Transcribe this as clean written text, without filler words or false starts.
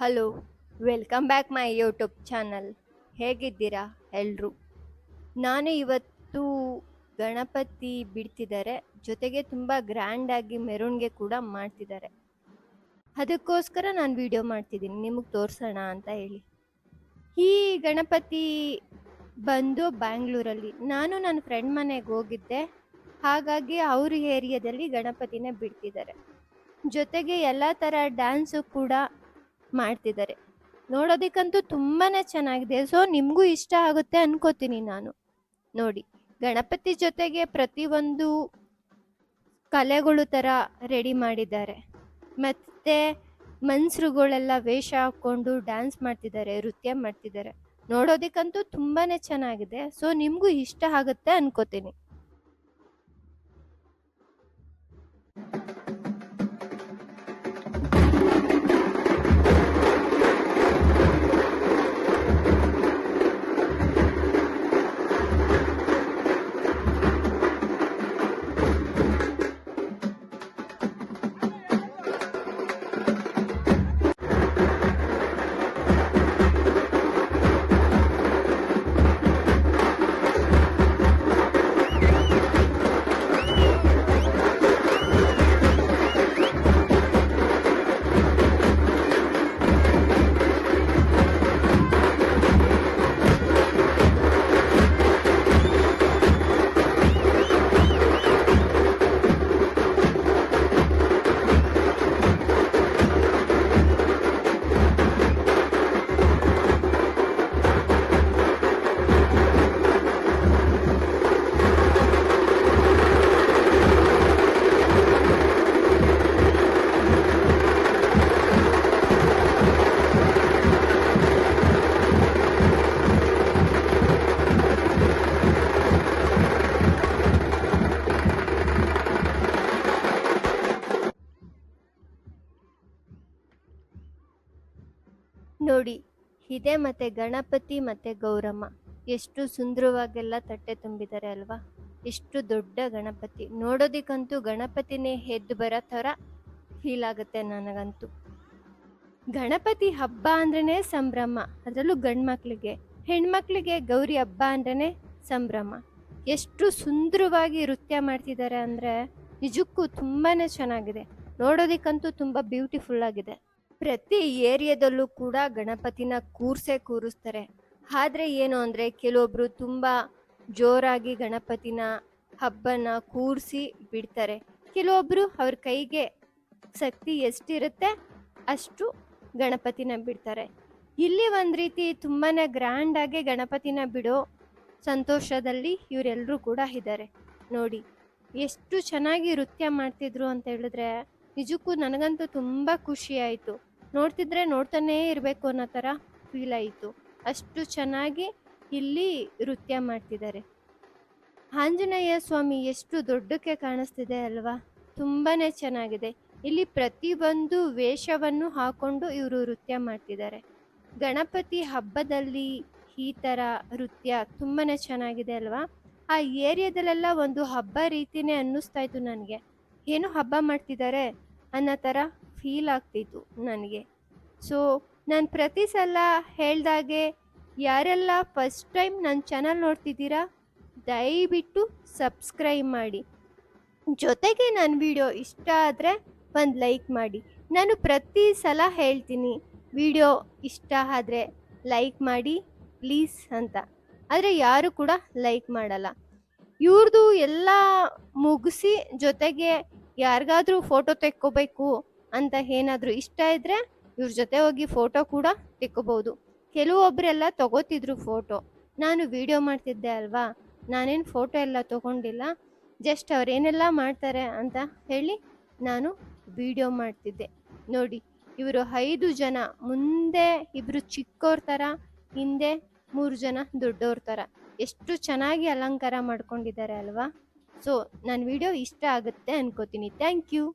Hello, welcome back my YouTube channel. ಹೇಗಿದ್ದೀರಾ ಎಲ್ರು? ನಾನು ಇವತ್ತು ಗಣಪತಿ ಬಿಡ್ತಿದ್ದಾರೆ, ಜೊತೆಗೆ ತುಂಬ ಗ್ರ್ಯಾಂಡಾಗಿ ಮೆರವಣಿಗೆ ಕೂಡ ಮಾಡ್ತಿದ್ದಾರೆ. ಅದಕ್ಕೋಸ್ಕರ ನಾನು ವಿಡಿಯೋ ಮಾಡ್ತಿದ್ದೀನಿ, ನಿಮಗೆ ತೋರಿಸೋಣ ಅಂತ ಹೇಳಿ. ಈ ಗಣಪತಿ ಬಂದು ಬ್ಯಾಂಗ್ಳೂರಲ್ಲಿ. ನಾನು ನನ್ನ ಫ್ರೆಂಡ್ ಮನೆಗೆ ಹೋಗಿದ್ದೆ, ಹಾಗಾಗಿ ಅವ್ರ ಏರಿಯಾದಲ್ಲಿ ಗಣಪತಿನ ಬಿಡ್ತಿದ್ದಾರೆ. ಜೊತೆಗೆ ಎಲ್ಲ ಥರ ಡ್ಯಾನ್ಸು ಕೂಡ ಮಾಡ್ತಿದ್ದಾರೆ. ನೋಡೋದಕ್ಕಂತೂ ತುಂಬಾನೇ ಚೆನ್ನಾಗಿದೆ. ಸೊ ನಿಮಗೂ ಇಷ್ಟ ಆಗುತ್ತೆ ಅನ್ಕೋತೀನಿ ನಾನು. ನೋಡಿ, ಗಣಪತಿ ಜೊತೆಗೆ ಪ್ರತಿಯೊಂದು ಕಲೆಗಳು ಥರ ರೆಡಿ ಮಾಡಿದ್ದಾರೆ. ಮತ್ತೆ ಮನ್ಸರುಗಳೆಲ್ಲ ವೇಷ ಹಾಕ್ಕೊಂಡು ಡ್ಯಾನ್ಸ್ ಮಾಡ್ತಿದ್ದಾರೆ, ನೃತ್ಯ ಮಾಡ್ತಿದ್ದಾರೆ. ನೋಡೋದಕ್ಕಂತೂ ತುಂಬಾನೇ ಚೆನ್ನಾಗಿದೆ. ಸೊ ನಿಮಗೂ ಇಷ್ಟ ಆಗುತ್ತೆ ಅನ್ಕೋತೀನಿ. ನೋಡಿ, ಇದೆ ಮತ್ತೆ ಗಣಪತಿ ಮತ್ತೆ ಗೌರಮ್ಮ ಎಷ್ಟು ಸುಂದರವಾಗೆಲ್ಲ ತಟ್ಟೆ ತುಂಬಿದ್ದಾರೆ ಅಲ್ವಾ. ಎಷ್ಟು ದೊಡ್ಡ ಗಣಪತಿ, ನೋಡೋದಿಕ್ಕಂತೂ ಗಣಪತಿನೇ ಎದ್ದು ಬರೋ ಥರ ಫೀಲ್ ಆಗುತ್ತೆ ನನಗಂತೂ. ಗಣಪತಿ ಹಬ್ಬ ಅಂದ್ರೇ ಸಂಭ್ರಮ, ಅದರಲ್ಲೂ ಗಂಡು ಮಕ್ಳಿಗೆ. ಹೆಣ್ಮಕ್ಳಿಗೆ ಗೌರಿ ಹಬ್ಬ ಅಂದ್ರೇ ಸಂಭ್ರಮ. ಎಷ್ಟು ಸುಂದರವಾಗಿ ನೃತ್ಯ ಮಾಡ್ತಿದ್ದಾರೆ ಅಂದರೆ ನಿಜಕ್ಕೂ ತುಂಬಾನೇ ಚೆನ್ನಾಗಿದೆ. ನೋಡೋದಿಕ್ಕಂತೂ ತುಂಬ ಬ್ಯೂಟಿಫುಲ್ ಆಗಿದೆ. ಪ್ರತಿ ಏರಿಯಾದಲ್ಲೂ ಕೂಡ ಗಣಪತಿನ ಕೂರಿಸ್ತಾರೆ. ಆದರೆ ಏನು ಅಂದರೆ ಕೆಲವೊಬ್ರು ತುಂಬ ಜೋರಾಗಿ ಗಣಪತಿನ ಹಬ್ಬನ ಕೂರಿಸಿ ಬಿಡ್ತಾರೆ. ಕೆಲವೊಬ್ರು ಅವ್ರ ಕೈಗೆ ಶಕ್ತಿ ಎಷ್ಟಿರುತ್ತೆ ಅಷ್ಟು ಗಣಪತಿನ ಬಿಡ್ತಾರೆ. ಇಲ್ಲಿ ಒಂದು ರೀತಿ ತುಂಬಾ ಗ್ರ್ಯಾಂಡಾಗಿ ಗಣಪತಿನ ಬಿಡೋ ಸಂತೋಷದಲ್ಲಿ ಇವರೆಲ್ಲರೂ ಕೂಡ ಇದ್ದಾರೆ. ನೋಡಿ, ಎಷ್ಟು ಚೆನ್ನಾಗಿ ನೃತ್ಯ ಮಾಡ್ತಿದ್ರು ಅಂತ ಹೇಳಿದ್ರೆ ನಿಜಕ್ಕೂ ನನಗಂತೂ ತುಂಬ ಖುಷಿ ಆಯಿತು. ನೋಡ್ತಿದ್ರೆ ನೋಡ್ತಾನೇ ಇರಬೇಕು ಅನ್ನೋ ಥರ ಫೀಲ್ ಆಯಿತು. ಅಷ್ಟು ಚೆನ್ನಾಗಿ ಇಲ್ಲಿ ನೃತ್ಯ ಮಾಡ್ತಿದ್ದಾರೆ. ಆಂಜನೇಯ ಸ್ವಾಮಿ ಎಷ್ಟು ದೊಡ್ಡಕ್ಕೆ ಕಾಣಿಸ್ತಿದೆ ಅಲ್ವಾ, ತುಂಬಾ ಚೆನ್ನಾಗಿದೆ. ಇಲ್ಲಿ ಪ್ರತಿಯೊಂದು ವೇಷವನ್ನು ಹಾಕೊಂಡು ಇವರು ನೃತ್ಯ ಮಾಡ್ತಿದ್ದಾರೆ. ಗಣಪತಿ ಹಬ್ಬದಲ್ಲಿ ಈ ಥರ ನೃತ್ಯ ತುಂಬಾ ಚೆನ್ನಾಗಿದೆ ಅಲ್ವಾ. ಆ ಏರಿಯಾದಲ್ಲೆಲ್ಲ ಒಂದು ಹಬ್ಬ ರೀತಿನೇ ಅನ್ನಿಸ್ತಾ ಇತ್ತು ನನಗೆ. ಏನು ಹಬ್ಬ ಮಾಡ್ತಿದ್ದಾರೆ ಅನ್ನೋ ಥರ ಫೀಲ್ ಆಗ್ತಿತ್ತು ನನಗೆ. ಸೊ ನಾನು ಪ್ರತಿ ಸಲ ಹೇಳ್ದಾಗೆ ಯಾರೆಲ್ಲ ಫಸ್ಟ್ ಟೈಮ್ ನನ್ನ ಚಾನಲ್ ನೋಡ್ತಿದ್ದೀರಾ ದಯವಿಟ್ಟು ಸಬ್ಸ್ಕ್ರೈಬ್ ಮಾಡಿ. ಜೊತೆಗೆ ನನ್ನ ವಿಡಿಯೋ ಇಷ್ಟ ಆದರೆ ಒಂದು ಲೈಕ್ ಮಾಡಿ. ನಾನು ಪ್ರತಿ ಸಲ ಹೇಳ್ತೀನಿ ವಿಡಿಯೋ ಇಷ್ಟ ಆದರೆ ಲೈಕ್ ಮಾಡಿ ಪ್ಲೀಸ್ ಅಂತ, ಆದರೆ ಯಾರು ಕೂಡ ಲೈಕ್ ಮಾಡಲ್ಲ. ಇವ್ರದ್ದು ಎಲ್ಲ ಮುಗಿಸಿ ಜೊತೆಗೆ ಯಾರಿಗಾದ್ರೂ ಫೋಟೋ ತೆಕ್ಕೋಬೇಕು ಅಂತ ಏನಾದರೂ ಇಷ್ಟ ಇದ್ದರೆ ಇವ್ರ ಜೊತೆ ಹೋಗಿ ಫೋಟೋ ಕೂಡ ತೆಕ್ಕೋಬೋದು. ಕೆಲವೊಬ್ಬರೆಲ್ಲ ತಗೋತಿದ್ರು ಫೋಟೋ, ನಾನು ವಿಡಿಯೋ ಮಾಡ್ತಿದ್ದೆ ಅಲ್ವಾ, ನಾನೇನು ಫೋಟೋ ಎಲ್ಲ ತೊಗೊಂಡಿಲ್ಲ. ಜಸ್ಟ್ ಅವರೇನೆಲ್ಲ ಮಾಡ್ತಾರೆ ಅಂತ ಹೇಳಿ ನಾನು ವಿಡಿಯೋ ಮಾಡ್ತಿದ್ದೆ. ನೋಡಿ, ಇವರು 5 ಜನ, ಮುಂದೆ ಇಬ್ಬರು ಚಿಕ್ಕವ್ರ ಥರ, ಹಿಂದೆ 3 ಜನ ದೊಡ್ಡವ್ರ ಥರ. ಎಷ್ಟು ಚೆನ್ನಾಗಿ ಅಲಂಕಾರ ಮಾಡ್ಕೊಂಡಿದ್ದಾರೆ ಅಲ್ವಾ. ಸೊ ನನ್ನ ವಿಡಿಯೋ ಇಷ್ಟ ಆಗುತ್ತೆ ಅನ್ಕೋತೀನಿ. Thank you.